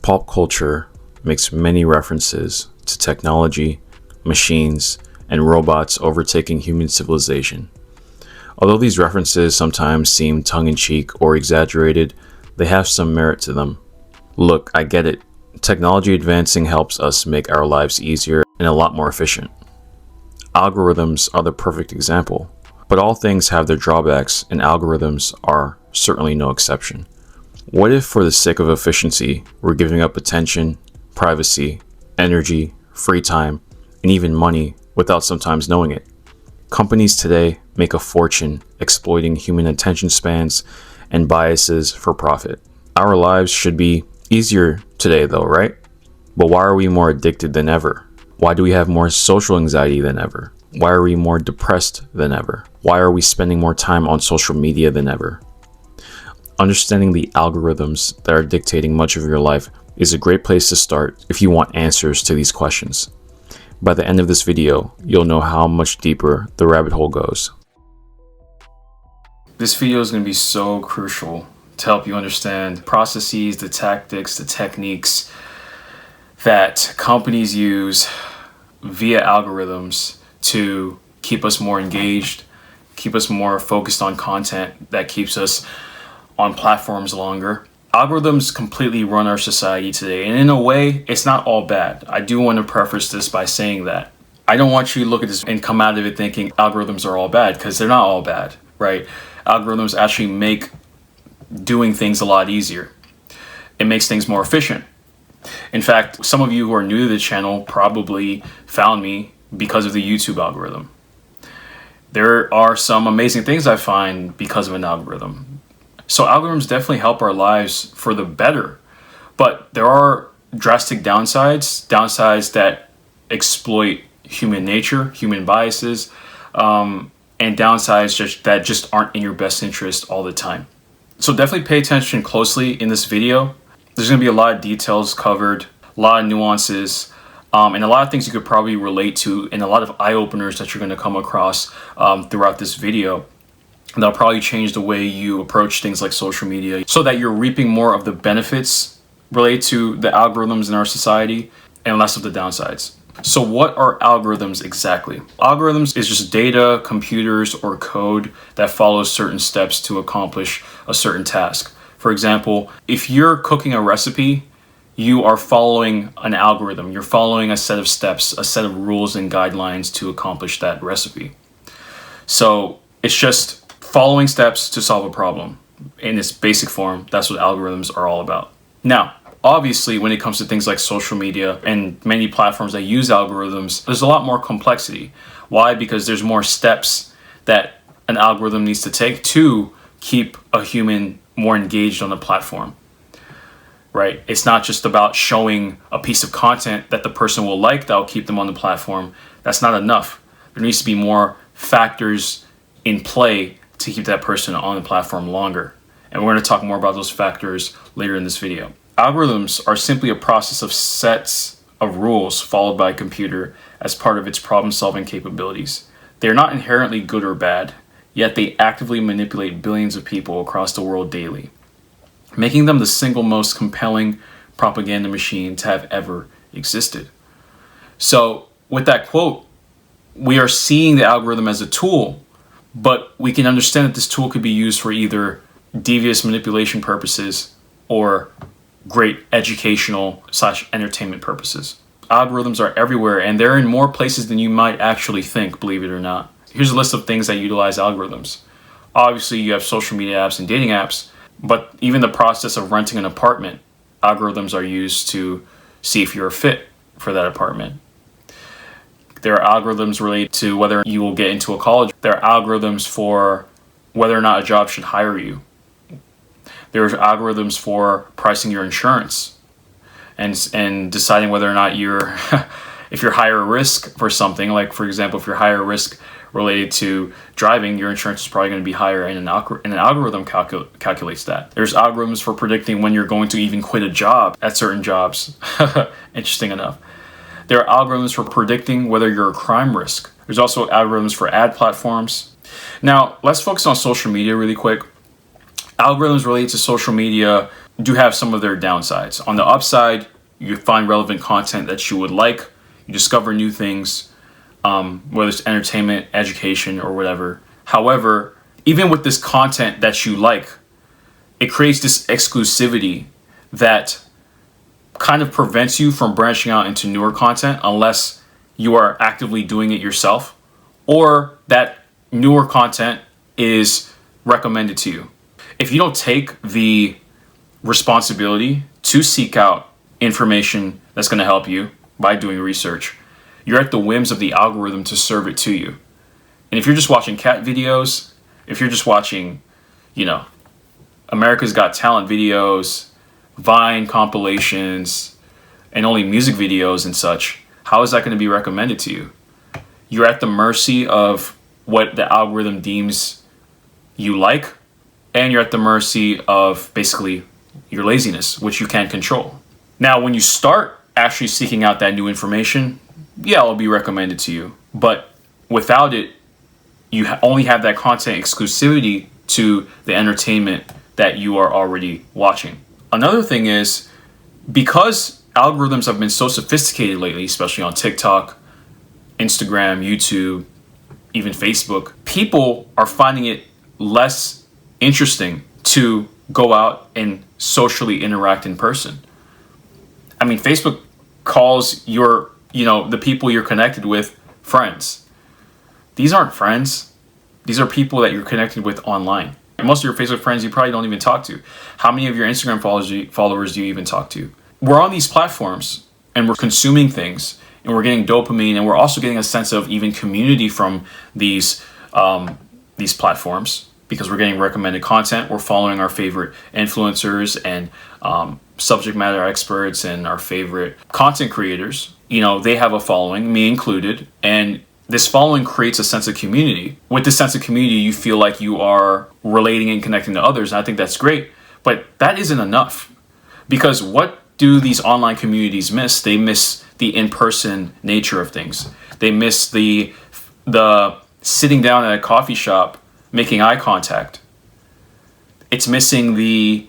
Pop culture makes many references to technology, machines, and robots overtaking human civilization. Although these references sometimes seem tongue-in-cheek or exaggerated, they have some merit to them. Look, I get it. Technology advancing helps us make our lives easier and a lot more efficient. Algorithms are the perfect example, but all things have their drawbacks, and algorithms are certainly no exception. What if, for the sake of efficiency, we're giving up attention, privacy, energy, free time, and even money without sometimes knowing it? Companies today make a fortune exploiting human attention spans and biases for profit. Our lives should be easier today though, right? But why are we more addicted than ever? Why do we have more social anxiety than ever? Why are we more depressed than ever? Why are we spending more time on social media than ever? Understanding the algorithms that are dictating much of your life is a great place to start if you want answers to these questions. By the end of this video, you'll know how much deeper the rabbit hole goes. This video is going to be so crucial to help you understand processes, the tactics, the techniques that companies use via algorithms to keep us more engaged, keep us more focused on content that keeps us on platforms longer. Algorithms completely run our society today, and in a way, it's not all bad. I do want to preface this by saying that. I don't want you to look at this and come out of it thinking algorithms are all bad, because they're not all bad, right? Algorithms actually make doing things a lot easier. It makes things more efficient. In fact, some of you who are new to the channel probably found me because of the YouTube algorithm. There are some amazing things I find because of an algorithm. So algorithms definitely help our lives for the better, but there are drastic downsides that exploit human nature, human biases, and downsides that just aren't in your best interest all the time. So definitely pay attention closely in this video. There's going to be a lot of details covered, a lot of nuances, and a lot of things you could probably relate to, and a lot of eye-openers that you're going to come across throughout this video. That'll probably change the way you approach things like social media so that you're reaping more of the benefits related to the algorithms in our society and less of the downsides. So what are algorithms exactly? Algorithms is just data, computers, or code that follows certain steps to accomplish a certain task. For example, if you're cooking a recipe, you are following an algorithm. You're following a set of steps, a set of rules and guidelines to accomplish that recipe. So it's just following steps to solve a problem. In its basic form, that's what algorithms are all about. Now, obviously, when it comes to things like social media and many platforms that use algorithms, there's a lot more complexity. Why? Because there's more steps that an algorithm needs to take to keep a human more engaged on the platform, right? It's not just about showing a piece of content that the person will like that will keep them on the platform. That's not enough. There needs to be more factors in play to keep that person on the platform longer. And we're going to talk more about those factors later in this video. Algorithms are simply a process of sets of rules followed by a computer as part of its problem-solving capabilities. They are not inherently good or bad, yet they actively manipulate billions of people across the world daily, making them the single most compelling propaganda machine to have ever existed. So with that quote, we are seeing the algorithm as a tool, but we can understand that this tool could be used for either devious manipulation purposes or great educational / entertainment purposes. Algorithms are everywhere, and they're in more places than you might actually think, believe it or not. Here's a list of things that utilize algorithms. Obviously, you have social media apps and dating apps, but even the process of renting an apartment, algorithms are used to see if you're a fit for that apartment. There are algorithms related to whether you will get into a college. There are algorithms for whether or not a job should hire you. There's algorithms for pricing your insurance and deciding whether or not if you're higher risk for something, like for example, if you're higher risk related to driving, your insurance is probably going to be higher, and an algorithm calculates that. There's algorithms for predicting when you're going to even quit a job at certain jobs. Interesting enough. There are algorithms for predicting whether you're a crime risk. There's also algorithms for ad platforms. Now, let's focus on social media really quick. Algorithms related to social media do have some of their downsides. On the upside, you find relevant content that you would like. You discover new things, whether it's entertainment, education, or whatever. However, even with this content that you like, it creates this exclusivity that kind of prevents you from branching out into newer content unless you are actively doing it yourself, or that newer content is recommended to you. If you don't take the responsibility to seek out information that's going to help you by doing research, you're at the whims of the algorithm to serve it to you. And if you're just watching cat videos, if you're just watching, America's Got Talent videos, Vine compilations, and only music videos and such, how is that going to be recommended to you? You're at the mercy of what the algorithm deems you like, and you're at the mercy of basically your laziness, which you can't control. Now, when you start actually seeking out that new information, yeah, it'll be recommended to you. But without it, you only have that content exclusivity to the entertainment that you are already watching. Another thing is, because algorithms have been so sophisticated lately, especially on TikTok, Instagram, YouTube, even Facebook, people are finding it less interesting to go out and socially interact in person. I mean, Facebook calls the people you're connected with friends. These aren't friends. These are people that you're connected with online. Most of your Facebook friends you probably don't even talk to. How many of your Instagram followers do you even talk to? We're on these platforms and we're consuming things and we're getting dopamine, and we're also getting a sense of even community from these platforms because we're getting recommended content. We're following our favorite influencers and subject matter experts and our favorite content creators. They have a following, me included, and this following creates a sense of community. With this sense of community, you feel like you are relating and connecting to others, and I think that's great. But that isn't enough, because what do these online communities miss? They miss the in-person nature of things. They miss the sitting down at a coffee shop, making eye contact. It's missing the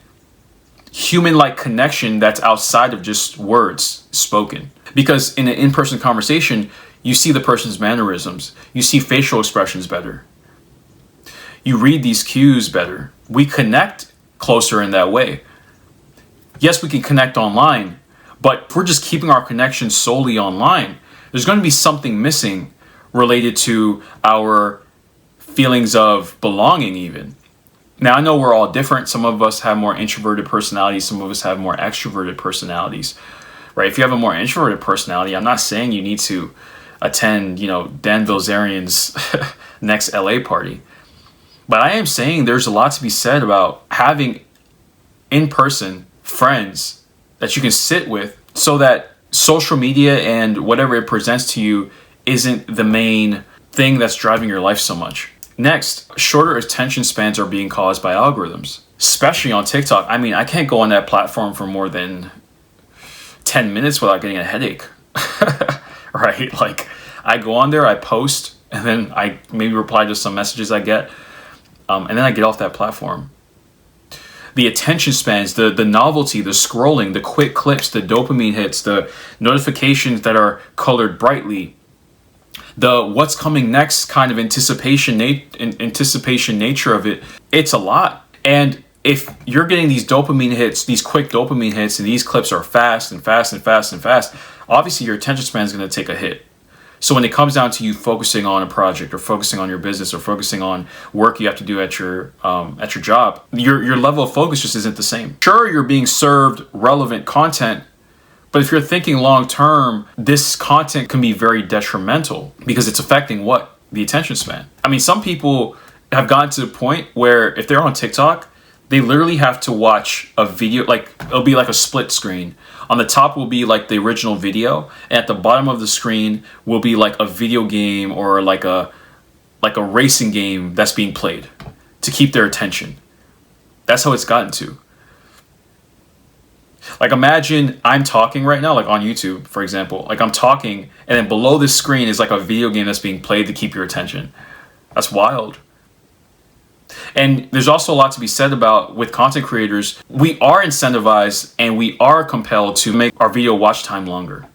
human-like connection that's outside of just words spoken. Because in an in-person conversation, you see the person's mannerisms. You see facial expressions better. You read these cues better. We connect closer in that way. Yes, we can connect online, but if we're just keeping our connection solely online, there's going to be something missing related to our feelings of belonging even. Now, I know we're all different. Some of us have more introverted personalities. Some of us have more extroverted personalities, right? If you have a more introverted personality, I'm not saying you need to attend, Dan Bilzerian's next LA party. But I am saying there's a lot to be said about having in-person friends that you can sit with so that social media and whatever it presents to you isn't the main thing that's driving your life so much. Next, shorter attention spans are being caused by algorithms, especially on TikTok. I mean, I can't go on that platform for more than 10 minutes without getting a headache, right? Like, I go on there, I post, and then I maybe reply to some messages I get, and then I get off that platform. The attention spans, the novelty, the scrolling, the quick clips, the dopamine hits, the notifications that are colored brightly, the what's coming next kind of anticipation nature of it, it's a lot. And if you're getting these dopamine hits, these quick dopamine hits, and these clips are fast and fast and fast and fast, obviously your attention span is going to take a hit. So when it comes down to you focusing on a project or focusing on your business or focusing on work you have to do at your job, your level of focus just isn't the same. Sure, you're being served relevant content, but if you're thinking long term, this content can be very detrimental because it's affecting what? The attention span. I mean, some people have gotten to the point where if they're on TikTok, they literally have to watch a video, like it'll be like a split screen. On the top will be like the original video, and at the bottom of the screen will be like a video game or like a racing game that's being played to keep their attention. That's how it's gotten to. Like, imagine I'm talking right now, like on YouTube, for example. Like, I'm talking, and then below this screen is like a video game that's being played to keep your attention. That's wild. And there's also a lot to be said about with content creators. We are incentivized and we are compelled to make our video watch time longer.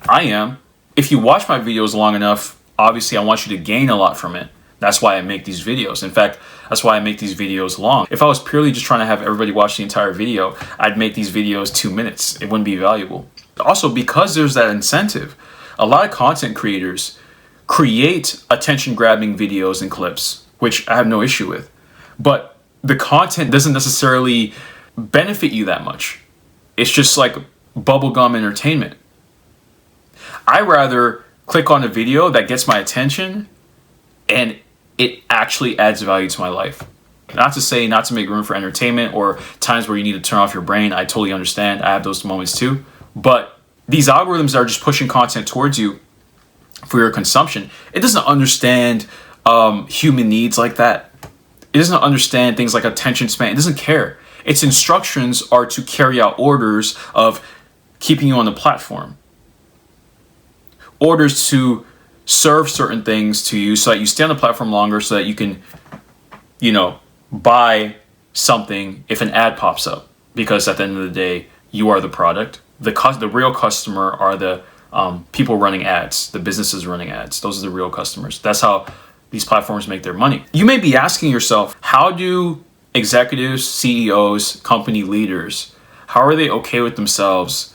I am. If you watch my videos long enough, obviously I want you to gain a lot from it. That's why I make these videos. In fact, that's why I make these videos long. If I was purely just trying to have everybody watch the entire video, I'd make these videos 2 minutes. It wouldn't be valuable. Also, because there's that incentive, a lot of content creators create attention-grabbing videos and clips, which I have no issue with. But the content doesn't necessarily benefit you that much. It's just like bubblegum entertainment. I rather click on a video that gets my attention and it actually adds value to my life. Not to say not to make room for entertainment or times where you need to turn off your brain. I totally understand. I have those moments too. But these algorithms are just pushing content towards you for your consumption. It doesn't understand human needs like that. It doesn't understand things like attention span. It doesn't care. Its instructions are to carry out orders of keeping you on the platform. Orders to serve certain things to you so that you stay on the platform longer, so that you can, buy something if an ad pops up. Because at the end of the day, you are the product. The real customer are the people running ads, the businesses running ads. Those are the real customers. That's how these platforms make their money. You may be asking yourself, how do executives, CEOs, company leaders, how are they okay with themselves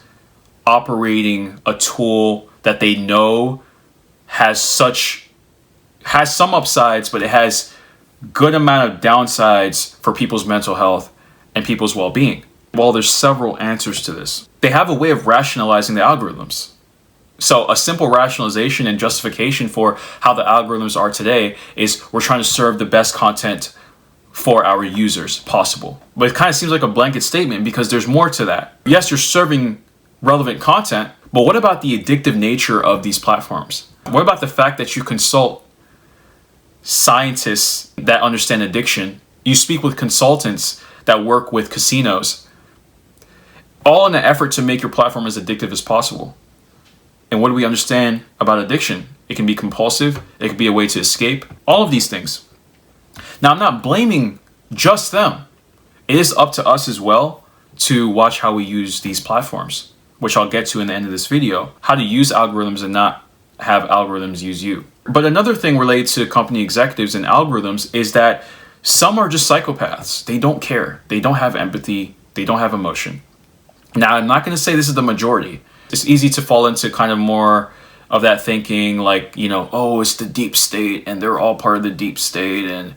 operating a tool that they know has some upsides, but it has good amount of downsides for people's mental health and people's well-being? Well, there's several answers to this. They have a way of rationalizing the algorithms. So a simple rationalization and justification for how the algorithms are today is we're trying to serve the best content for our users possible. But it kind of seems like a blanket statement because there's more to that. Yes, you're serving relevant content, but what about the addictive nature of these platforms? What about the fact that you consult scientists that understand addiction? You speak with consultants that work with casinos, all in an effort to make your platform as addictive as possible. And what do we understand about addiction? It can be compulsive. It can be a way to escape. All of these things. Now, I'm not blaming just them. It is up to us as well to watch how we use these platforms, which I'll get to in the end of this video. How to use algorithms and not have algorithms use you. But another thing related to company executives and algorithms is that some are just psychopaths. They don't care. They don't have empathy. They don't have emotion. Now, I'm not going to say this is the majority. It's easy to fall into kind of more of that thinking like, oh, it's the deep state and they're all part of the deep state and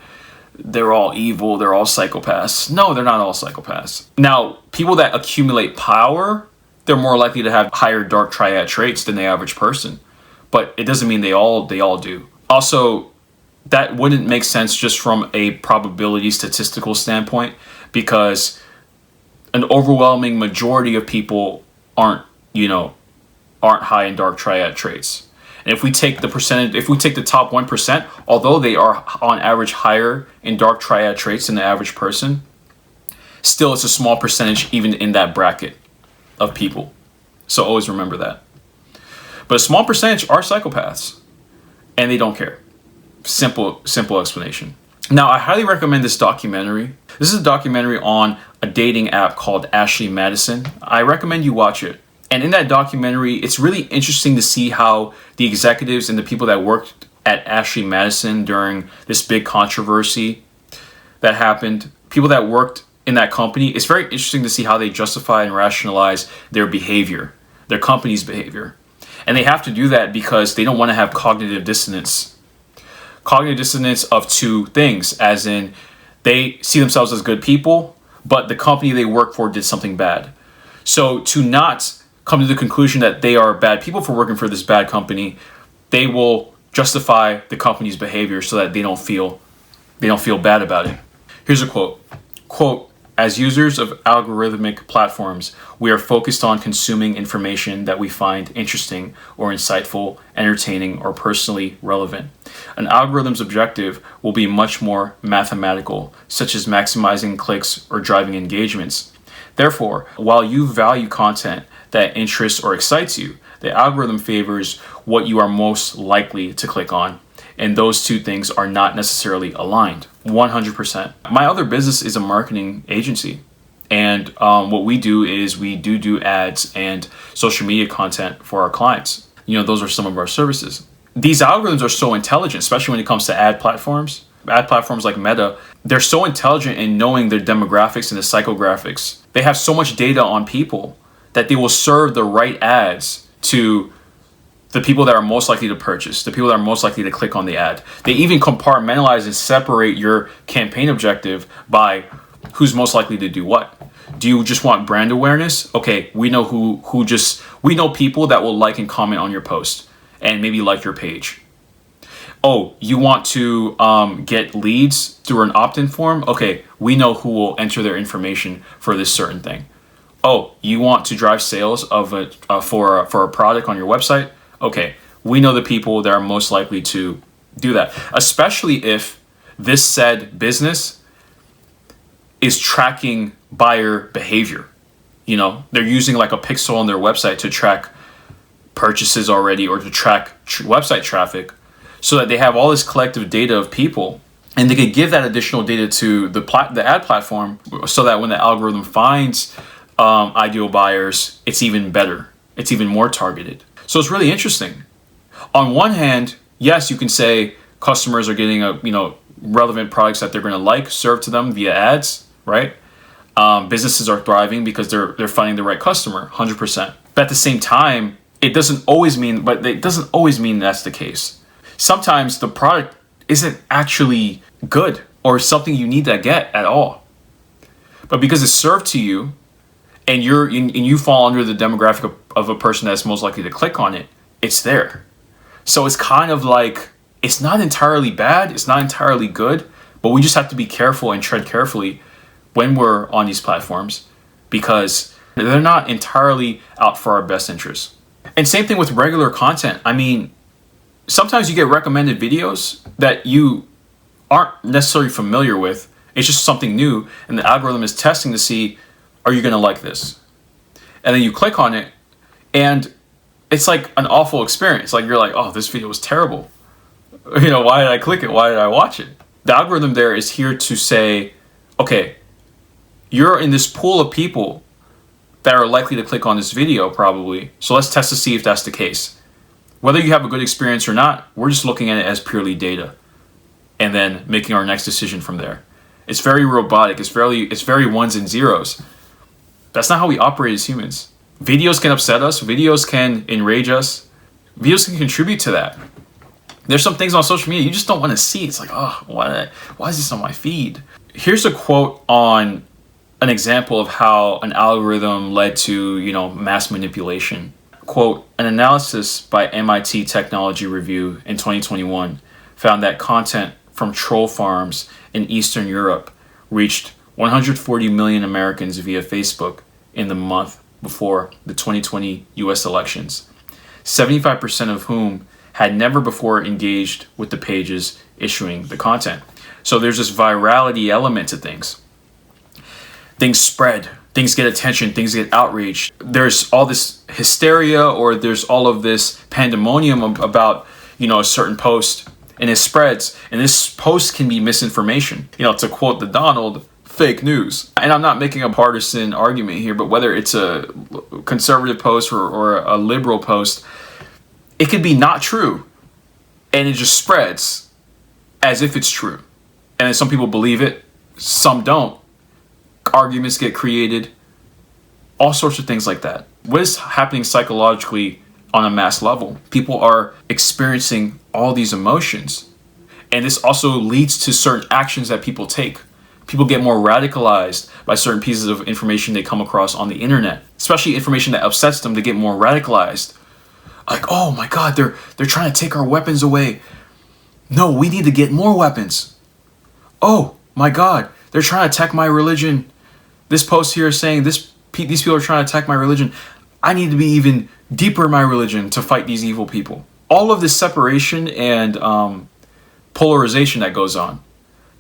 they're all evil, they're all psychopaths. No, they're not all psychopaths. Now, people that accumulate power, they're more likely to have higher dark triad traits than the average person. But it doesn't mean they all do. Also, that wouldn't make sense just from a probability statistical standpoint because an overwhelming majority of people aren't high in dark triad traits. And if we take the top 1%, although they are on average higher in dark triad traits than the average person, still it's a small percentage even in that bracket of people. So always remember that. But a small percentage are psychopaths and they don't care. Simple explanation. Now, I highly recommend this documentary. This is a documentary on a dating app called Ashley Madison. I recommend you watch it. And in that documentary, it's really interesting to see how the executives and the people that worked at Ashley Madison during this big controversy that happened, people that worked in that company, it's very interesting to see how they justify and rationalize their behavior, their company's behavior. And they have to do that because they don't want to have cognitive dissonance. Cognitive dissonance of two things, as in they see themselves as good people, but the company they work for did something bad. So to not come to the conclusion that they are bad people for working for this bad company, they will justify the company's behavior so that they don't feel bad about it. Here's a quote. Quote, "As users of algorithmic platforms, we are focused on consuming information that we find interesting or insightful, entertaining, or personally relevant. An algorithm's objective will be much more mathematical, such as maximizing clicks or driving engagements. Therefore, while you value content that interests or excites you, the algorithm favors what you are most likely to click on. and those two things are not necessarily aligned 100%. My other business is a marketing agency, and what we do is we do ads and social media content for our clients. Those are some of our services. These algorithms are so intelligent, especially when it comes to ad platforms like Meta. They're so intelligent in knowing their demographics and the psychographics. They have so much data on people that they will serve the right ads to the people that are most likely to purchase, the people that are most likely to click on the ad. They even compartmentalize and separate your campaign objective by who's most likely to do what. Do you just want brand awareness? Okay, we know we know people that will like and comment on your post and maybe like your page. Oh, you want to get leads through an opt-in form? Okay, we know who will enter their information for this certain thing. Oh, you want to drive sales of for a product on your website? Okay, we know the people that are most likely to do that, especially if this said business is tracking buyer behavior. They're using like a pixel on their website to track purchases already or to track website traffic, so that they have all this collective data of people, and they could give that additional data to the ad platform, so that when the algorithm finds ideal buyers, it's even better. It's even more targeted. So it's really interesting. On one hand, yes, you can say customers are getting relevant products that they're going to served to them via ads, right? Businesses are thriving because they're finding the right customer, 100%. But at the same time, it doesn't always mean that's the case. Sometimes the product isn't actually good or something you need to get at all. But because it's served to you, and you fall under the demographic of a person that's most likely to click on it, it's there. So it's kind of like, it's not entirely bad, it's not entirely good, but we just have to be careful and tread carefully when we're on these platforms, because they're not entirely out for our best interests. And same thing with regular content. Sometimes you get recommended videos that you aren't necessarily familiar with. It's just something new, and the algorithm is testing to see, are you going to like this? And then you click on it, and it's like an awful experience. Like, you're like, oh, this video was terrible. Why did I click it? Why did I watch it? The algorithm there is here to say, okay, you're in this pool of people that are likely to click on this video probably. So let's test to see if that's the case. Whether you have a good experience or not, we're just looking at it as purely data and then making our next decision from there. It's very robotic. It's very ones and zeros. That's not how we operate as humans. Videos can upset us. Videos can enrage us. Videos can contribute to that. There's some things on social media you just don't want to see. It's like, oh, why is this on my feed? Here's a quote on an example of how an algorithm led to, mass manipulation. Quote, an analysis by MIT Technology Review in 2021 found that content from troll farms in Eastern Europe reached 140 million Americans via Facebook in the month before the 2020 US elections, 75% of whom had never before engaged with the pages issuing the content. So there's this virality element to things. Things spread, things get attention, things get outrage. There's all this hysteria, or there's all of this pandemonium about, a certain post, and it spreads. And this post can be misinformation. To quote the Donald, fake news. And I'm not making a partisan argument here, but whether it's a conservative post or a liberal post, it could be not true. And it just spreads as if it's true. And then some people believe it, some don't. Arguments get created, all sorts of things like that. What is happening psychologically on a mass level? People are experiencing all these emotions, and this also leads to certain actions that people take. People get more radicalized by certain pieces of information they come across on the internet, especially information that upsets them. They get more radicalized. Like, oh my God, they're trying to take our weapons away. No, we need to get more weapons. Oh my God, they're trying to attack my religion. This post here is saying these people are trying to attack my religion. I need to be even deeper in my religion to fight these evil people. All of this separation and polarization that goes on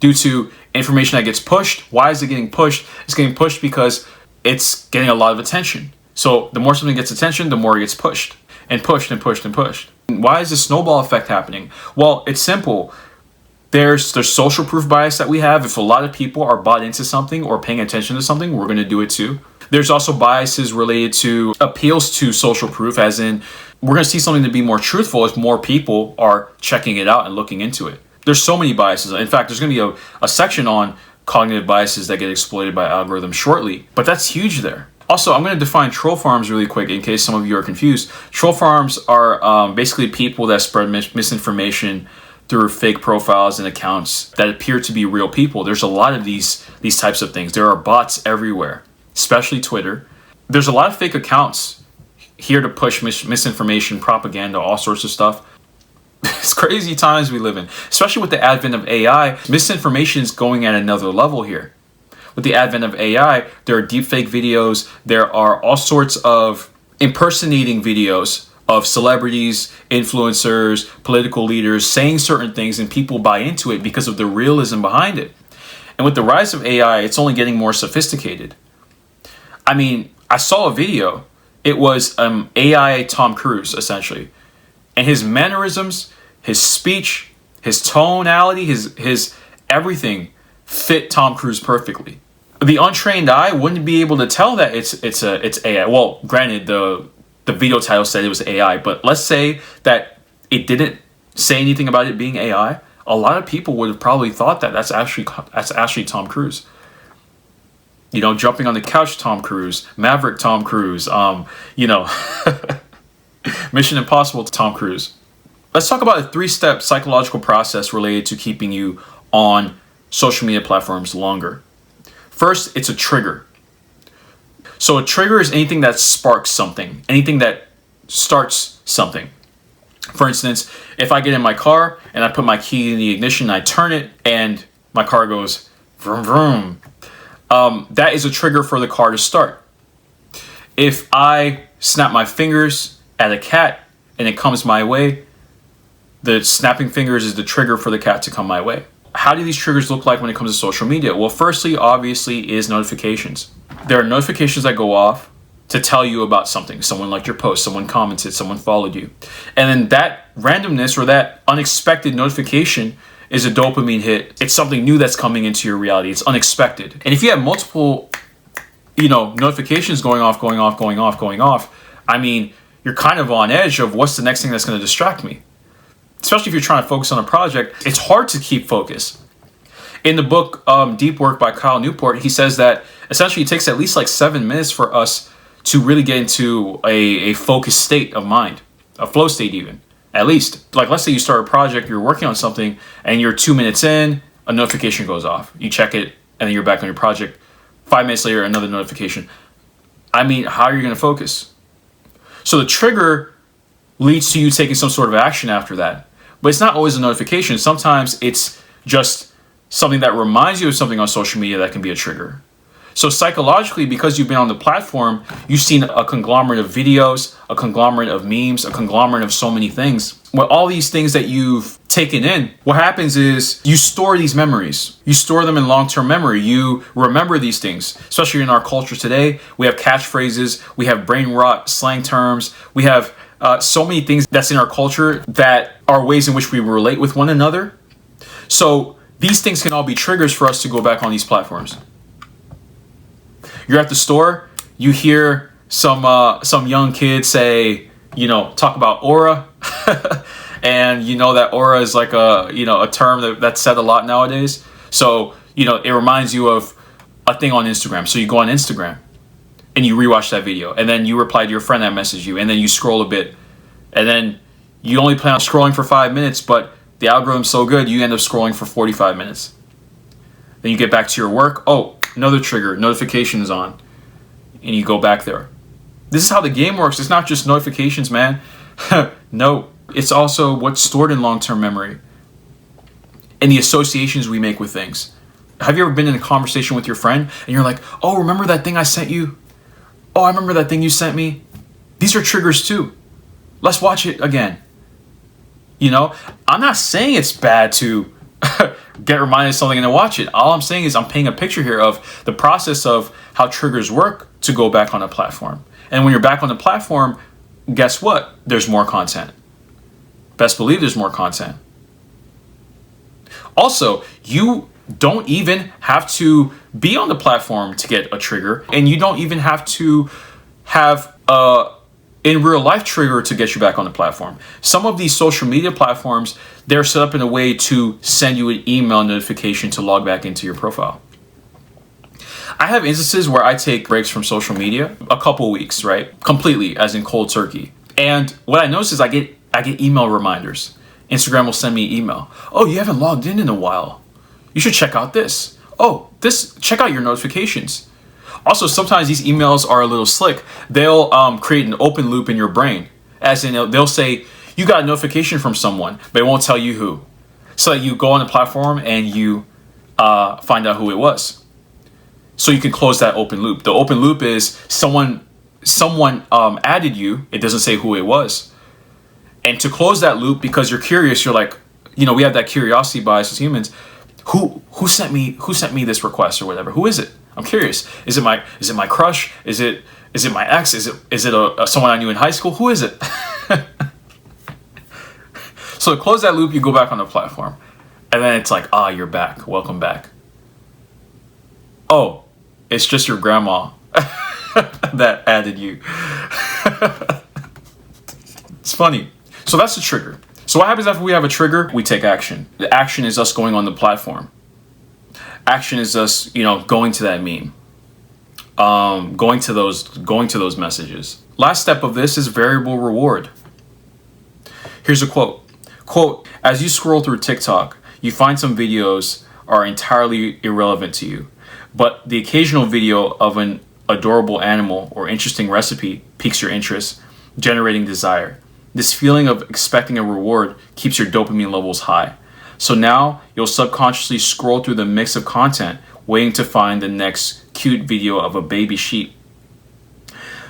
due to information that gets pushed. Why is it getting pushed? It's getting pushed because it's getting a lot of attention. So the more something gets attention, the more it gets pushed and pushed and pushed and pushed. Why is the snowball effect happening? Well, it's simple. There's social proof bias that we have. If a lot of people are bought into something or paying attention to something, we're going to do it too. There's also biases related to appeals to social proof, as in we're going to see something to be more truthful if more people are checking it out and looking into it. There's so many biases. In fact, there's going to be a section on cognitive biases that get exploited by algorithms shortly, but that's huge there. Also, I'm going to define troll farms really quick in case some of you are confused. Troll farms are basically people that spread misinformation through fake profiles and accounts that appear to be real people. There's a lot of these types of things. There are bots everywhere, especially Twitter. There's a lot of fake accounts here to push misinformation, propaganda, all sorts of stuff. It's crazy times we live in, especially with the advent of AI. Misinformation is going at another level here. With the advent of AI, there are deepfake videos. There are all sorts of impersonating videos of celebrities, influencers, political leaders saying certain things, and people buy into it because of the realism behind it. And with the rise of AI, it's only getting more sophisticated. I mean, I saw a video. It was AI Tom Cruise, essentially. And his mannerisms, his speech, his tonality, his everything fit Tom Cruise perfectly. The untrained eye wouldn't be able to tell that it's AI. Well, granted, the video title said it was AI, but let's say that it didn't say anything about it being AI. A lot of people would have probably thought that that's actually Tom Cruise. You know, jumping on the couch, Tom Cruise, Maverick, Tom Cruise. Mission Impossible, Tom Cruise. Let's talk about a 3-step psychological process related to keeping you on social media platforms longer. First, it's a trigger. So a trigger is anything that sparks something, anything that starts something. For instance, if I get in my car and I put my key in the ignition, I turn it and my car goes vroom vroom. That is a trigger for the car to start. If I snap my fingers at a cat and it comes my way, the snapping fingers is the trigger for the cat to come my way. How do these triggers look like when it comes to social media? Well, firstly, obviously, is notifications. There are notifications that go off to tell you about something. Someone liked your post, someone commented, someone followed you. And then that randomness or that unexpected notification is a dopamine hit. It's something new that's coming into your reality. It's unexpected. And if you have multiple, notifications going off, I mean, you're kind of on edge of what's the next thing that's going to distract me. Especially if you're trying to focus on a project, it's hard to keep focus. In the book Deep Work by Kyle Newport, he says that essentially it takes at least like 7 minutes for us to really get into a focused state of mind, a flow state even, at least. Like let's say you start a project, you're working on something, and you're 2 minutes in, a notification goes off. You check it, and then you're back on your project. 5 minutes later, another notification. I mean, how are you going to focus? So the trigger leads to you taking some sort of action after that. But it's not always a notification. Sometimes it's just something that reminds you of something on social media that can be a trigger. So psychologically, because you've been on the platform, you've seen a conglomerate of videos, a conglomerate of memes, a conglomerate of so many things. Well, all these things that you've taken in, what happens is you store these memories. You store them in long-term memory. You remember these things, especially in our culture today. We have catchphrases, we have brain rot, slang terms, we have so many things that's in our culture that are ways in which we relate with one another. So these things can all be triggers for us to go back on these platforms. You're at the store, you hear some young kid say, talk about aura, and that aura is like a term that's said a lot nowadays. So it reminds you of a thing on Instagram. So you go on Instagram and you rewatch that video, and then you reply to your friend that messaged you, and then you scroll a bit, and then you only plan on scrolling for 5 minutes, but the algorithm's so good you end up scrolling for 45 minutes. Then you get back to your work. Oh, another trigger, notification is on, and you go back there. This is how the game works. It's not just notifications, man. No, it's also what's stored in long-term memory and the associations we make with things. Have you ever been in a conversation with your friend and you're like, oh, remember that thing I sent you? Oh, I remember that thing you sent me. These are triggers too. Let's watch it again. I'm not saying it's bad to get reminded of something and then watch it. All I'm saying is I'm painting a picture here of the process of how triggers work to go back on a platform. And when you're back on the platform, guess what? There's more content. best believe there's more content. Also, you don't even have to be on the platform to get a trigger, and you don't even have to have a in real life trigger to get you back on the platform. Some of these social media platforms, they're set up in a way to send you an email notification to log back into your profile. I have instances where I take breaks from social media a couple weeks, right? Completely, as in cold turkey. And what I notice is I get email reminders. Instagram will send me an email. Oh, you haven't logged in a while. You should check out this. Oh, check out your notifications. Also, sometimes these emails are a little slick. They'll create an open loop in your brain. As in, they'll say, you got a notification from someone, but it won't tell you who. So you go on the platform and you find out who it was. So you can close that open loop. The open loop is someone added you. It doesn't say who it was. And to close that loop, because you're curious, you're like, we have that curiosity bias as humans. Who sent me this request or whatever? Who is it? I'm curious. Is it my crush? Is it my ex? Is it someone I knew in high school? Who is it? So to close that loop, you go back on the platform, and then it's like, you're back. Welcome back. Oh, it's just your grandma that added you. It's funny. So that's the trigger. So what happens after we have a trigger? We take action. The action is us going on the platform. Action is us, going to that meme, going to those messages. Last step of this is variable reward. Here's a quote. Quote, as you scroll through TikTok, you find some videos are entirely irrelevant to you, but the occasional video of an adorable animal or interesting recipe piques your interest, generating desire. This feeling of expecting a reward keeps your dopamine levels high. So now you'll subconsciously scroll through the mix of content, waiting to find the next cute video of a baby sheep.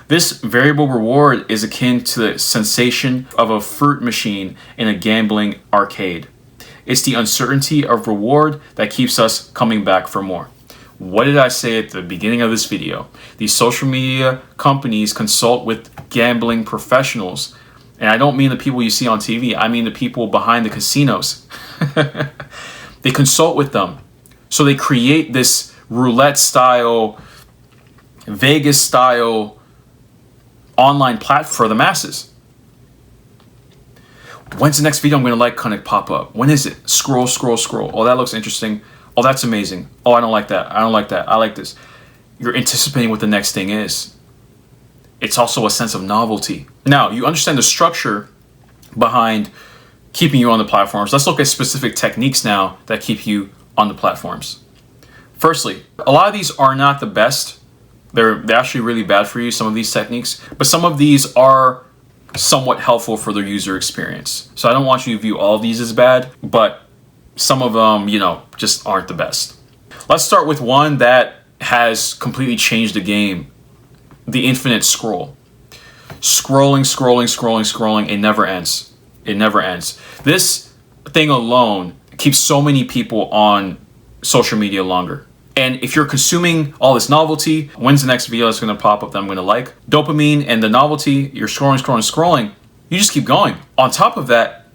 This variable reward is akin to the sensation of a fruit machine in a gambling arcade. It's the uncertainty of reward that keeps us coming back for more. What did I say at the beginning of this video? These social media companies consult with gambling professionals. And I don't mean the people you see on TV. I mean the people behind the casinos. They consult with them. So they create this roulette style, Vegas style online platform for the masses. When's the next video I'm going to kind of pop up? When is it? Scroll. Oh, that looks interesting. Oh, that's amazing. Oh, I don't like that. I don't like that. I like this. You're anticipating what the next thing is. It's also a sense of novelty. Now, you understand the structure behind keeping you on the platforms. Let's look at specific techniques now that keep you on the platforms. Firstly, a lot of these are not the best. They're actually really bad for you, some of these techniques, but some of these are somewhat helpful for their user experience. So I don't want you to view all of these as bad, but some of them, just aren't the best. Let's start with one that has completely changed the game. The infinite scroll. Scrolling. It never ends. It never ends. This thing alone keeps so many people on social media longer. And if you're consuming all this novelty, when's the next video that's going to pop up that I'm going to like? Dopamine and the novelty, you're scrolling. You just keep going. On top of that,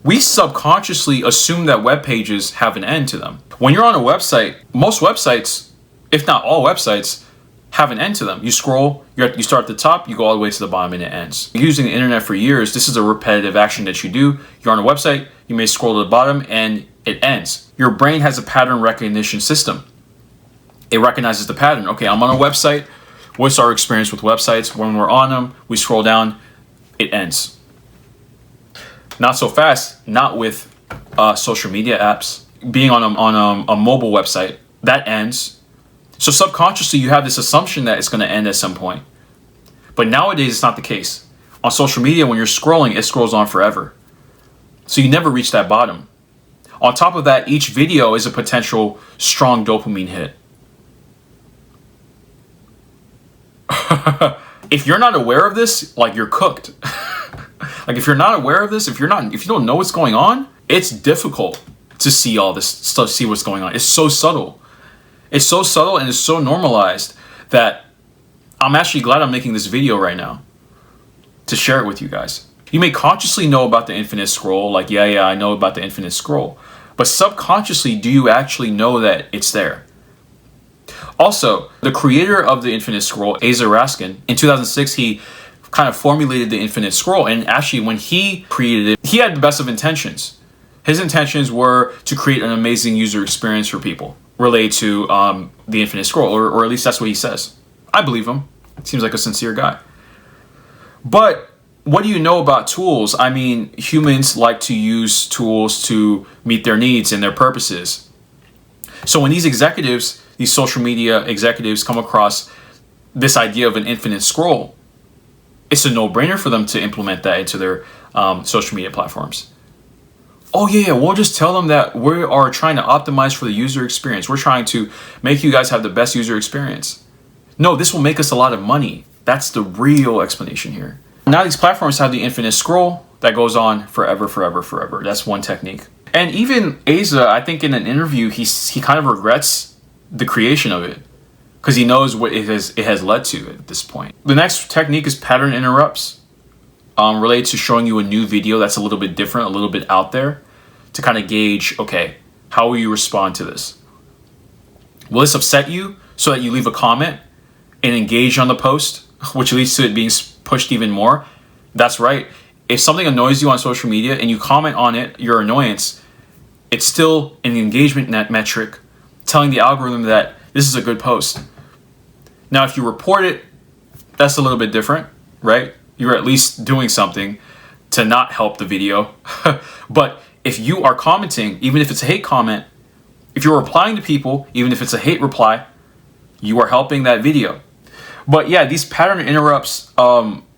we subconsciously assume that web pages have an end to them. When you're on a website, most websites, if not all websites, have an end to them. You scroll, you start at the top, you go all the way to the bottom, and it ends. Using the internet for years, this is a repetitive action that you do. You're on a website, you may scroll to the bottom, and it ends. Your brain has a pattern recognition system. It recognizes the pattern. Okay, I'm on a website. What's our experience with websites? When we're on them, we scroll down, it ends. Not so fast, not with social media apps. Being on a mobile website, that ends. So subconsciously, you have this assumption that it's going to end at some point. But nowadays, it's not the case. On social media, when you're scrolling, it scrolls on forever. So you never reach that bottom. On top of that, each video is a potential strong dopamine hit. If you're not aware of this, you're cooked. If you're not aware of this, if you don't know what's going on, it's difficult to see all this stuff, see what's going on. It's so subtle. It's so subtle and it's so normalized that I'm actually glad I'm making this video right now to share it with you guys. You may consciously know about the infinite scroll, like, yeah, I know about the infinite scroll. But subconsciously, do you actually know that it's there? Also, the creator of the infinite scroll, Asa Raskin, in 2006, he kind of formulated the infinite scroll. And actually, when he created it, he had the best of intentions. His intentions were to create an amazing user experience for people related to the infinite scroll, or at least that's what he says. I believe him. Seems like a sincere guy. But what do you know about tools? I mean, humans like to use tools to meet their needs and their purposes. So when these executives, these social media executives, come across this idea of an infinite scroll, it's a no-brainer for them to implement that into their social media platforms. Oh yeah, we'll just tell them that we are trying to optimize for the user experience. We're trying to make you guys have the best user experience. No, this will make us a lot of money. That's the real explanation here. Now these platforms have the infinite scroll that goes on forever, forever, forever. That's one technique. And even Asa, I think in an interview, he kind of regrets the creation of it because he knows what it has led to at this point. The next technique is pattern interrupts. Related to showing you a new video that's a little bit different, a little bit out there, to kind of gauge, okay, how will you respond to this? Will this upset you so that you leave a comment and engage on the post, which leads to it being pushed even more? That's right. If something annoys you on social media and you comment on it, your annoyance, it's still an engagement metric telling the algorithm that this is a good post. Now, if you report it, that's a little bit different, right? You're at least doing something to not help the video. But if you are commenting, even if it's a hate comment, if you're replying to people, even if it's a hate reply, you are helping that video. But yeah, these pattern interrupts,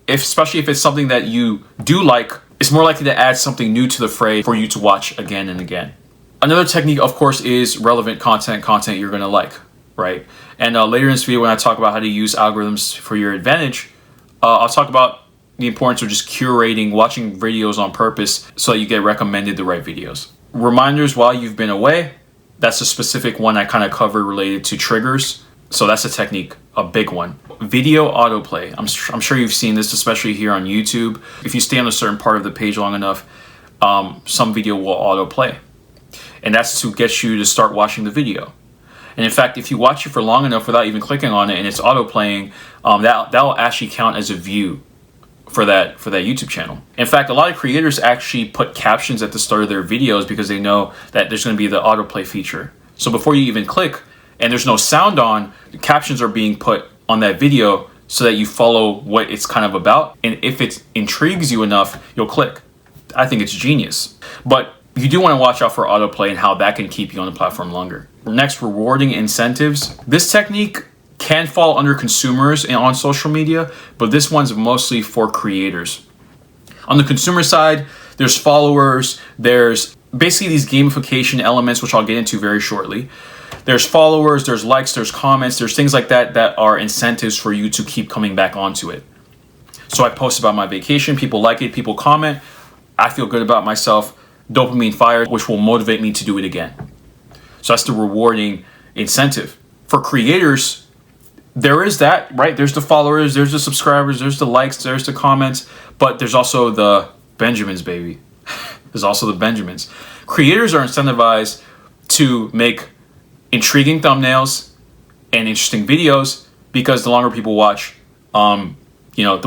especially if it's something that you do like, it's more likely to add something new to the fray for you to watch again and again. Another technique, of course, is relevant content you're going to like, right? And later in this video, when I talk about how to use algorithms for your advantage, I'll talk about the importance of just curating, watching videos on purpose so that you get recommended the right videos. Reminders while you've been away, that's a specific one I kind of covered related to triggers. So that's a technique, a big one. Video autoplay. I'm sure you've seen this, especially here on YouTube. If you stay on a certain part of the page long enough, some video will autoplay. And that's to get you to start watching the video. And in fact, if you watch it for long enough without even clicking on it and it's autoplaying, that will actually count as a view for that YouTube channel. In fact, a lot of creators actually put captions at the start of their videos because they know that there's going to be the autoplay feature. So before you even click and there's no sound on, the captions are being put on that video so that you follow what it's kind of about. And if it intrigues you enough, you'll click. I think it's genius. But you do want to watch out for autoplay and how that can keep you on the platform longer. Next, rewarding incentives. This technique can fall under consumers and on social media, but this one's mostly for creators. On the consumer side, there's followers, there's basically these gamification elements, which I'll get into very shortly. There's followers, there's likes, there's comments, there's things like that that are incentives for you to keep coming back onto it. So I post about my vacation, people like it, people comment, I feel good about myself, dopamine fire, which will motivate me to do it again. So that's the rewarding incentive. For creators, there is that, right? There's the followers, there's the subscribers, there's the likes, there's the comments, but there's also the Benjamins, baby. There's also the Benjamins. Creators are incentivized to make intriguing thumbnails and interesting videos because the longer people watch, the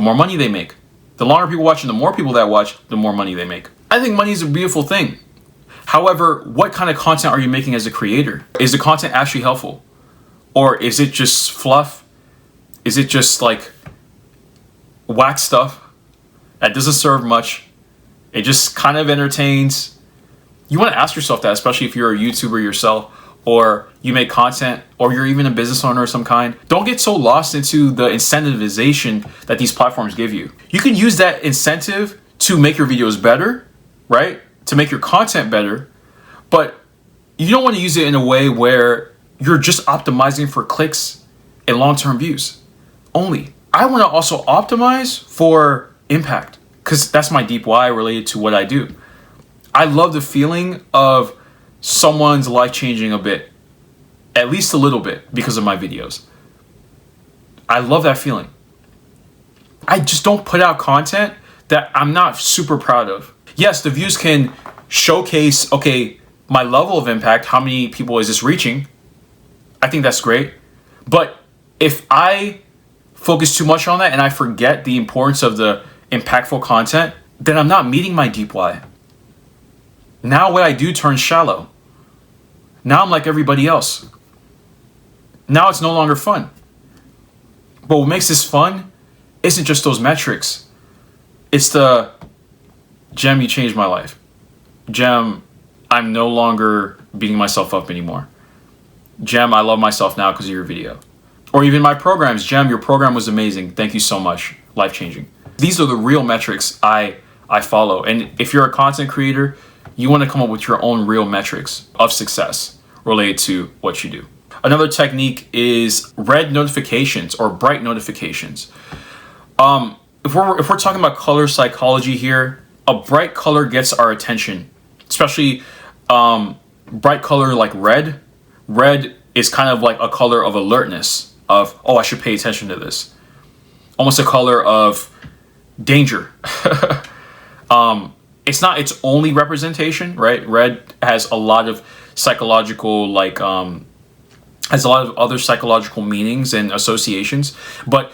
more money they make. The longer people watch and the more people that watch, the more money they make. I think money is a beautiful thing. However, what kind of content are you making as a creator? Is the content actually helpful? Or is it just fluff? Is it just like whack stuff that doesn't serve much? It just kind of entertains. You want to ask yourself that, especially if you're a YouTuber yourself, or you make content, or you're even a business owner of some kind. Don't get so lost into the incentivization that these platforms give you. You can use that incentive to make your videos better, right? To make your content better, but you don't want to use it in a way where you're just optimizing for clicks and long-term views only. I want to also optimize for impact because that's my deep why related to what I do. I love the feeling of someone's life changing a bit, at least a little bit, because of my videos. I love that feeling. I just don't put out content that I'm not super proud of. Yes, the views can showcase, okay, my level of impact, how many people is this reaching? I think that's great. But if I focus too much on that and I forget the importance of the impactful content, then I'm not meeting my deep why. Now what I do turns shallow. Now I'm like everybody else. Now it's no longer fun. But what makes this fun isn't just those metrics. It's the, Jem, you changed my life. Jem, I'm no longer beating myself up anymore. Jem, I love myself now because of your video. Or even my programs. Jem, your program was amazing. Thank you so much. Life-changing. These are the real metrics I follow. And if you're a content creator, you want to come up with your own real metrics of success related to what you do. Another technique is red notifications or bright notifications. If we're talking about color psychology here, a bright color gets our attention, especially bright color like red. Red is kind of like a color of alertness, of, oh, I should pay attention to this. Almost a color of danger. It's not its only representation, right? Red has a lot of psychological, has a lot of other psychological meanings and associations, but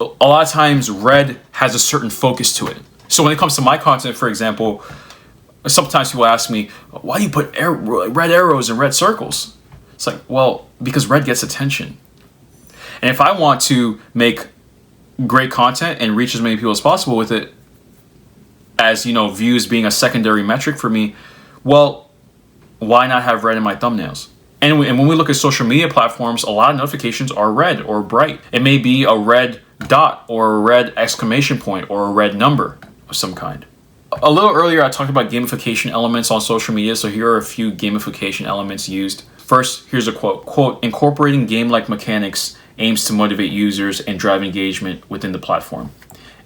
a lot of times red has a certain focus to it. So when it comes to my content, for example, sometimes people ask me, why do you put red arrows and red circles? It's like, well, because red gets attention. And if I want to make great content and reach as many people as possible with it, as, views being a secondary metric for me, well, why not have red in my thumbnails? And when we look at social media platforms, a lot of notifications are red or bright. It may be a red dot or a red exclamation point or a red number of some kind. A little earlier, I talked about gamification elements on social media, so here are a few gamification elements used. First, here's a quote. Quote, incorporating game-like mechanics aims to motivate users and drive engagement within the platform.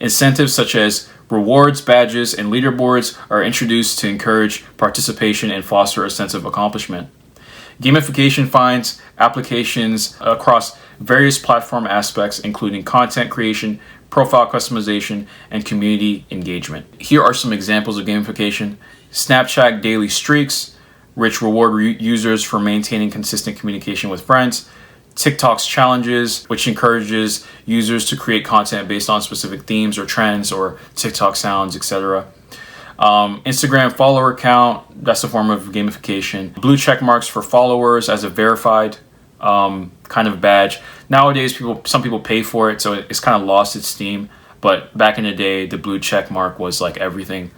Incentives such as rewards, badges, and leaderboards are introduced to encourage participation and foster a sense of accomplishment. Gamification finds applications across various platform aspects, including content creation, profile customization, and community engagement. Here are some examples of gamification. Snapchat daily streaks, which reward users for maintaining consistent communication with friends. TikTok's challenges, which encourages users to create content based on specific themes or trends or TikTok sounds, etc. Instagram follower count, that's a form of gamification. Blue check marks for followers as a verified kind of badge. Nowadays, some people pay for it, so it's kind of lost its steam. But back in the day, the blue check mark was like everything.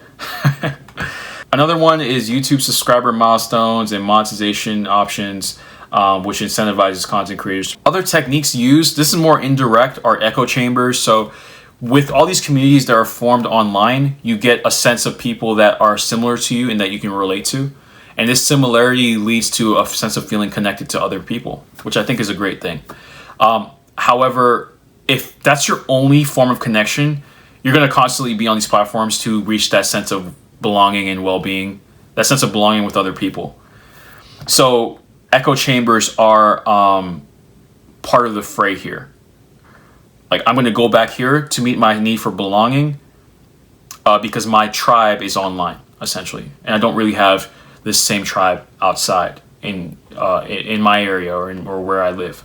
Another one is YouTube subscriber milestones and monetization options, which incentivizes content creators. Other techniques used, this is more indirect, are echo chambers. So with all these communities that are formed online, you get a sense of people that are similar to you and that you can relate to. And this similarity leads to a sense of feeling connected to other people, which I think is a great thing. However, if that's your only form of connection, you're going to constantly be on these platforms to reach that sense of belonging and well-being, that sense of belonging with other people. So echo chambers are part of the fray here. Like, I'm going to go back here to meet my need for belonging because my tribe is online, essentially. And I don't really have this same tribe outside in my area or where I live.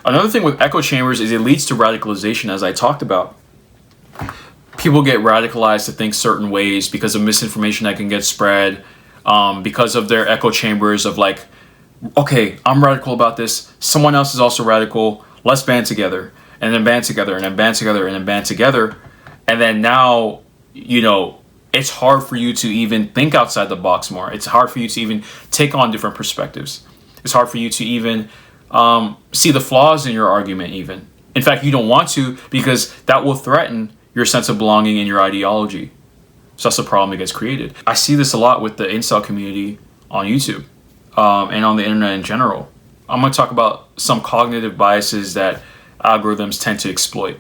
Another thing with echo chambers is it leads to radicalization, as I talked about. People get radicalized to think certain ways because of misinformation that can get spread, because of their echo chambers of like, okay, I'm radical about this, someone else is also radical, let's band together, and then band together, and then band together, and then band together. And then now, it's hard for you to even think outside the box more. It's hard for you to even take on different perspectives. It's hard for you to even see the flaws in your argument even. In fact, you don't want to, because that will threaten your sense of belonging and your ideology. So that's the problem that gets created. I see this a lot with the incel community on YouTube and on the internet in general. I'm going to talk about some cognitive biases that algorithms tend to exploit.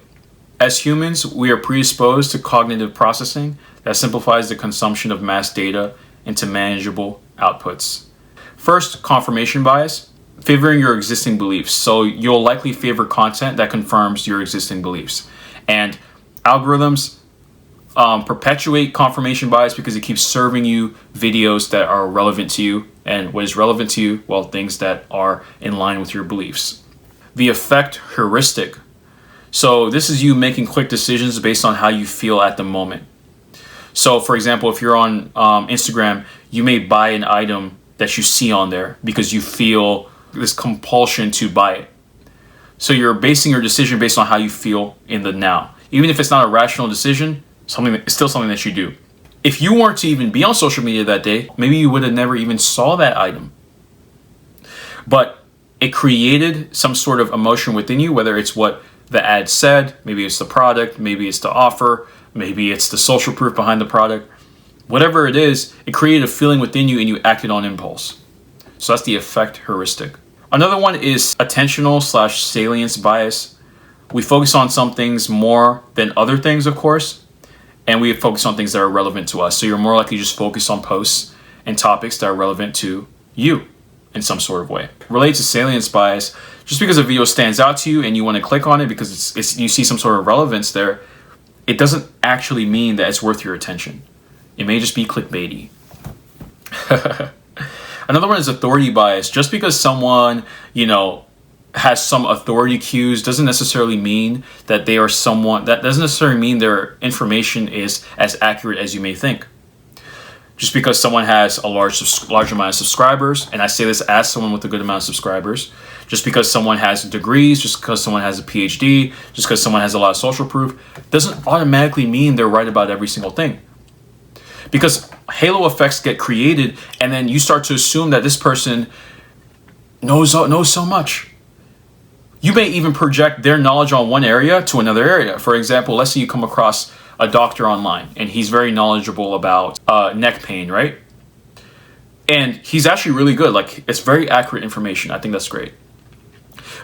As humans, we are predisposed to cognitive processing that simplifies the consumption of mass data into manageable outputs. First, confirmation bias. favoring your existing beliefs. So you'll likely favor content that confirms your existing beliefs. And algorithms perpetuate confirmation bias because it keeps serving you videos that are relevant to you. And what is relevant to you? Well, things that are in line with your beliefs. The effect heuristic. So this is you making quick decisions based on how you feel at the moment. So for example, if you're on Instagram, you may buy an item that you see on there because you feel this compulsion to buy it. So you're basing your decision based on how you feel in the now. Even if it's not a rational decision, it's still something that you do. If you weren't to even be on social media that day, maybe you would have never even saw that item. But it created some sort of emotion within you, whether it's what the ad said, maybe it's the product, maybe it's the offer, maybe it's the social proof behind the product. Whatever it is, it created a feeling within you and you acted on impulse. So that's the effect heuristic. Another one is attentional/salience bias. We focus on some things more than other things, of course, and we focus on things that are relevant to us. So you're more likely to just focus on posts and topics that are relevant to you in some sort of way. Related to salience bias, just because a video stands out to you and you want to click on it because it's you see some sort of relevance there, it doesn't actually mean that it's worth your attention. It may just be clickbaity. Another one is authority bias. Just because someone, has some authority cues doesn't necessarily mean that they are someone, that doesn't necessarily mean their information is as accurate as you may think. Just because someone has a large amount of subscribers, and I say this as someone with a good amount of subscribers, just because someone has degrees, just because someone has a PhD, just because someone has a lot of social proof, doesn't automatically mean they're right about every single thing. Because halo effects get created, and then you start to assume that this person knows so much. You may even project their knowledge on one area to another area. For example, let's say you come across a doctor online, and he's very knowledgeable about neck pain, right? And he's actually really good. Like, it's very accurate information. I think that's great.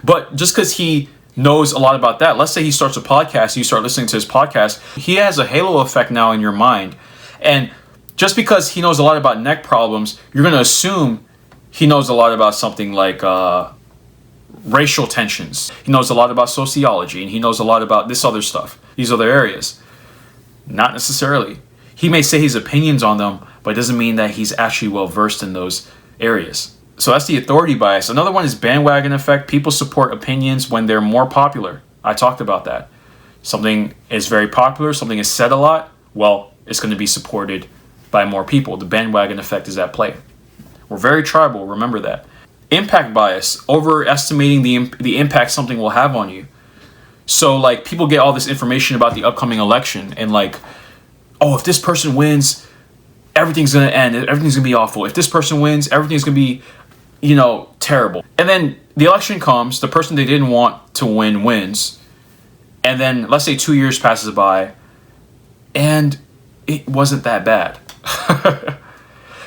But just because he knows a lot about that, let's say he starts a podcast, you start listening to his podcast, he has a halo effect now in your mind. And just because he knows a lot about neck problems, you're going to assume he knows a lot about something like racial tensions. He knows a lot about sociology, and he knows a lot about this other stuff, these other areas. Not necessarily. He may say his opinions on them, but it doesn't mean that he's actually well versed in those areas. So that's the authority bias. Another one is bandwagon effect. People support opinions when they're more popular. I talked about that. Something is very popular, something is said a lot, well, it's going to be supported by more people. The bandwagon effect is at play. We're very tribal, remember that. Impact bias, overestimating the impact something will have on you. So like people get all this information about the upcoming election and like, oh, if this person wins, everything's going to end. Everything's going to be awful. If this person wins, everything's going to be, terrible. And then the election comes, the person they didn't want to win wins. And then let's say 2 years passes by and it wasn't that bad.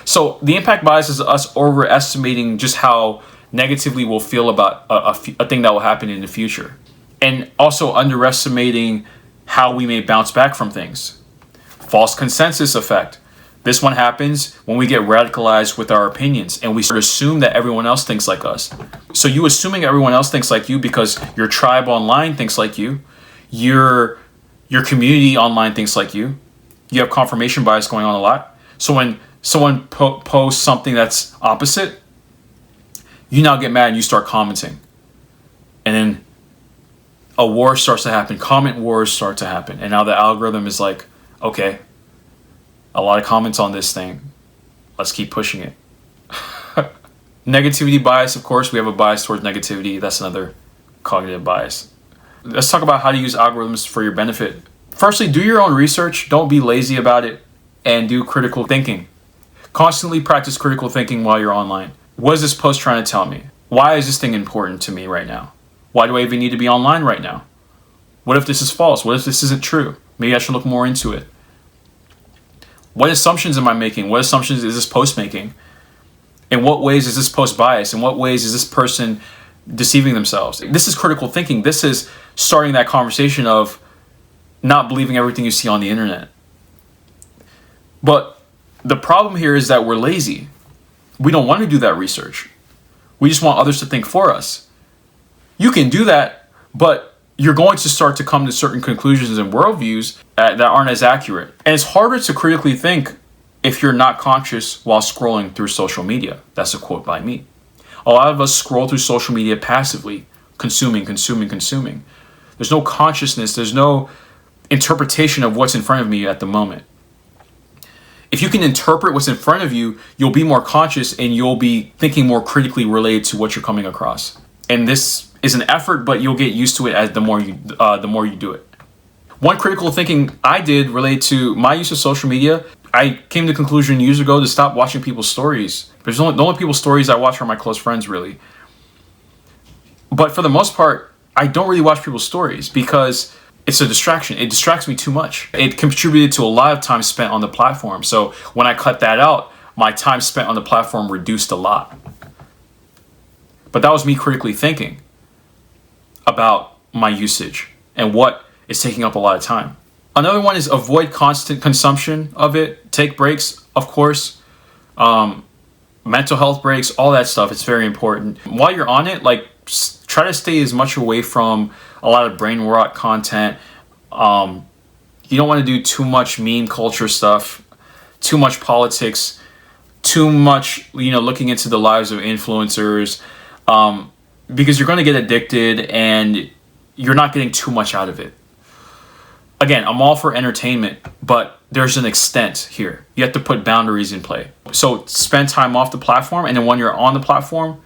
So the impact bias is us overestimating just how negatively we'll feel about a thing that will happen in the future. And also underestimating how we may bounce back from things. False consensus effect. This one happens when we get radicalized with our opinions and we sort of assume that everyone else thinks like us. So you assuming everyone else thinks like you because your tribe online thinks like you, your community online thinks like you have confirmation bias going on a lot. So when someone posts something that's opposite, you now get mad and you start commenting. And then a war starts to happen. Comment wars start to happen. And now the algorithm is like, okay, a lot of comments on this thing. Let's keep pushing it. Negativity bias, of course, we have a bias towards negativity. That's another cognitive bias. Let's talk about how to use algorithms for your benefit. Firstly, do your own research. Don't be lazy about it. And do critical thinking. Constantly practice critical thinking while you're online. What is this post trying to tell me? Why is this thing important to me right now? Why do I even need to be online right now? What if this is false? What if this isn't true? Maybe I should look more into it. What assumptions am I making? What assumptions is this post making? In what ways is this post biased? In what ways is this person deceiving themselves? This is critical thinking. This is starting that conversation of not believing everything you see on the internet. But the problem here is that we're lazy. We don't want to do that research. We just want others to think for us. You can do that, but you're going to start to come to certain conclusions and worldviews that aren't as accurate. And it's harder to critically think if you're not conscious while scrolling through social media. That's a quote by me. A lot of us scroll through social media passively, consuming. There's no consciousness, there's no interpretation of what's in front of me at the moment. If you can interpret what's in front of you, you'll be more conscious and you'll be thinking more critically related to what you're coming across. And this is an effort, but you'll get used to it as the more you do it. One critical thinking I did related to my use of social media, I came to the conclusion years ago to stop watching people's stories. The only people's stories I watch are my close friends, really. But for the most part, I don't really watch people's stories because it's a distraction. It distracts me too much. It contributed to a lot of time spent on the platform. So when I cut that out, my time spent on the platform reduced a lot. But that was me critically thinking about my usage and what is taking up a lot of time. Another one is avoid constant consumption of it. Take breaks, of course. Mental health breaks, all that stuff. It's very important. While you're on it, like, try to stay as much away from a lot of brain rot content. You don't want to do too much meme culture stuff, too much politics, too much, looking into the lives of influencers, because you're going to get addicted and you're not getting too much out of it. Again, I'm all for entertainment, but there's an extent here. You have to put boundaries in play. So spend time off the platform, and then when you're on the platform,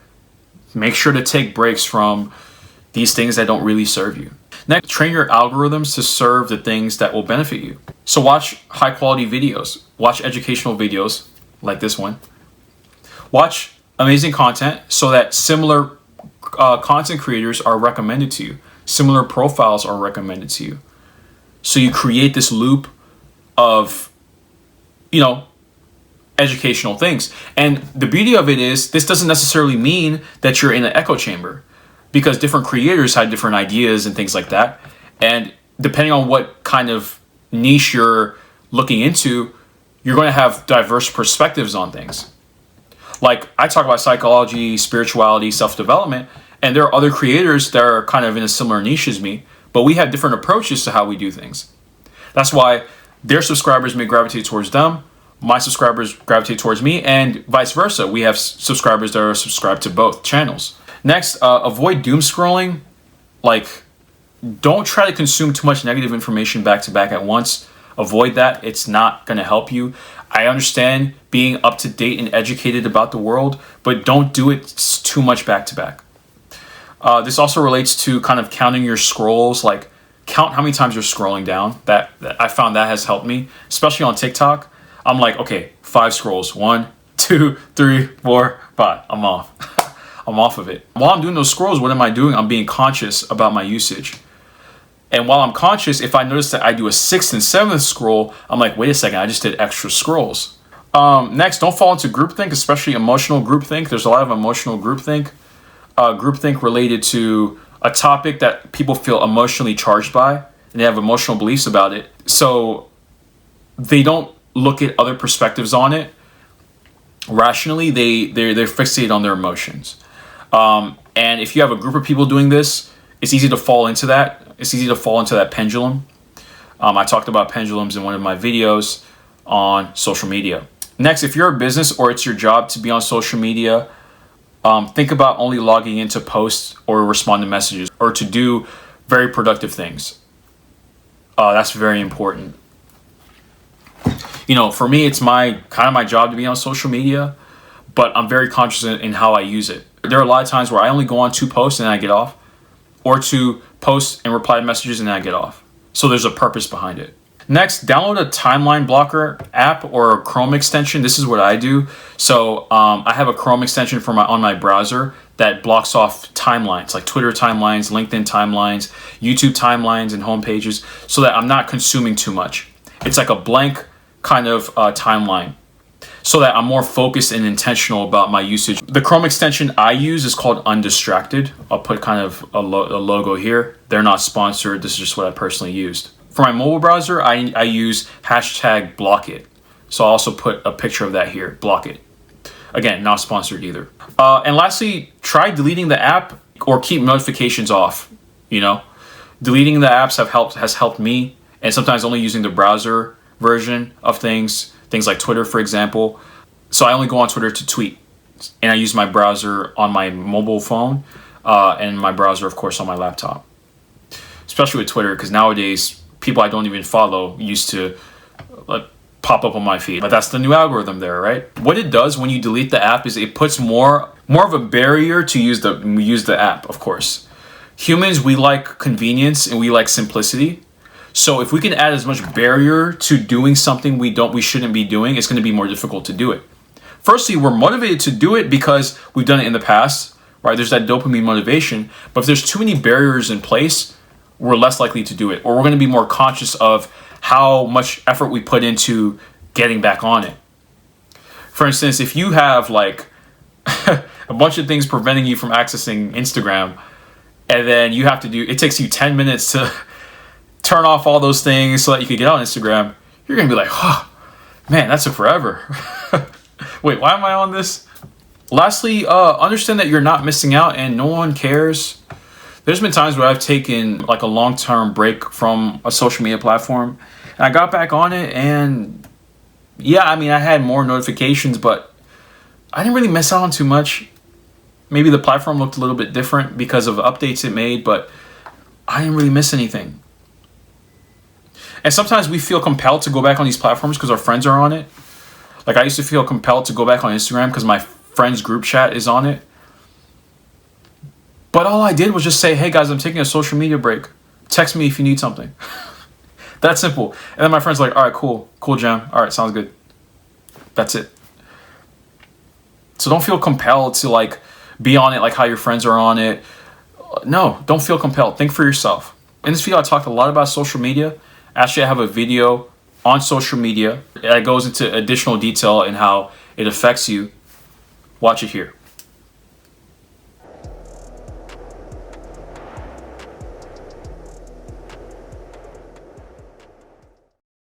make sure to take breaks from these things that don't really serve you. Next, train your algorithms to serve the things that will benefit you. So watch high quality videos, watch educational videos like this one. Watch amazing content so that similar content creators are recommended to you. Similar profiles are recommended to you. So you create this loop of, educational things. And the beauty of it is this doesn't necessarily mean that you're in an echo chamber, because different creators have different ideas and things like that. And depending on what kind of niche you're looking into, you're going to have diverse perspectives on things. Like, I talk about psychology, spirituality, self-development, and there are other creators that are kind of in a similar niche as me, but we have different approaches to how we do things. That's why their subscribers may gravitate towards them, my subscribers gravitate towards me, and vice versa. We have subscribers that are subscribed to both channels. Next, avoid doom scrolling. Like, don't try to consume too much negative information back to back at once. Avoid that. It's not going to help you. I understand being up to date and educated about the world, but don't do it too much back to back. This also relates to kind of counting your scrolls. Like, count how many times you're scrolling down. That I found that has helped me, especially on TikTok. I'm like, okay, 5 scrolls. 1, 2, 3, 4, 5. I'm off. I'm off of it. While I'm doing those scrolls, what am I doing? I'm being conscious about my usage. And while I'm conscious, if I notice that I do a 6th and 7th scroll, I'm like, wait a second, I just did extra scrolls. Next, don't fall into groupthink, especially emotional groupthink. There's a lot of emotional groupthink. Groupthink related to a topic that people feel emotionally charged by, and they have emotional beliefs about it. So they don't look at other perspectives on it rationally. They're fixated on their emotions. And if you have a group of people doing this, it's easy to fall into that. It's easy to fall into that pendulum. I talked about pendulums in one of my videos on social media. Next, if you're a business or it's your job to be on social media, think about only logging in to post or respond to messages or to do very productive things. That's very important. For me, it's my job to be on social media, but I'm very conscious in how I use it. There are a lot of times where I only go on to post and then I get off, or to post and reply to messages and then I get off. So there's a purpose behind it. Next, download a timeline blocker app or a Chrome extension. This is what I do. So I have a Chrome extension on my browser that blocks off timelines, like Twitter timelines, LinkedIn timelines, YouTube timelines, and home pages, so that I'm not consuming too much. It's like a blank kind of timeline, so that I'm more focused and intentional about my usage. The Chrome extension I use is called Undistracted. I'll put kind of a logo here. They're not sponsored. This is just what I personally used. For my mobile browser, I use #BlockIt. So I'll also put a picture of that here, block it. Again, not sponsored either. And lastly, try deleting the app or keep notifications off. You know, deleting the apps has helped me, and sometimes only using the browser version of things like Twitter, for example. So I only go on Twitter to tweet, and I use my browser on my mobile phone, and my browser, of course, on my laptop. Especially with Twitter, because nowadays people I don't even follow used to pop up on my feed. But that's the new algorithm there, right? What it does when you delete the app is it puts more of a barrier to use the app, of course. Humans, we like convenience and we like simplicity. So if we can add as much barrier to doing something we shouldn't be doing, it's going to be more difficult to do it. Firstly, we're motivated to do it because we've done it in the past, right? There's that dopamine motivation. But if there's too many barriers in place, we're less likely to do it, or we're going to be more conscious of how much effort we put into getting back on it. For instance, if you have like a bunch of things preventing you from accessing Instagram, and then it takes you 10 minutes to turn off all those things so that you can get on Instagram, you're going to be like, oh, man, that took forever. Wait, why am I on this? Lastly, understand that you're not missing out and no one cares. There's been times where I've taken like a long-term break from a social media platform, and I got back on it, and yeah, I mean, I had more notifications, but I didn't really miss out on too much. Maybe the platform looked a little bit different because of updates it made, but I didn't really miss anything. And sometimes we feel compelled to go back on these platforms because our friends are on it. Like I used to feel compelled to go back on Instagram because my friends group chat is on it. But all I did was just say, hey guys, I'm taking a social media break. Text me if you need something. That's simple. And then my friend's like, all right, cool, jam. All right, sounds good. That's it. So don't feel compelled to like be on it like how your friends are on it. No, don't feel compelled. Think for yourself. In this video, I talked a lot about social media. Actually, I have a video on social media that goes into additional detail in how it affects you. Watch it here.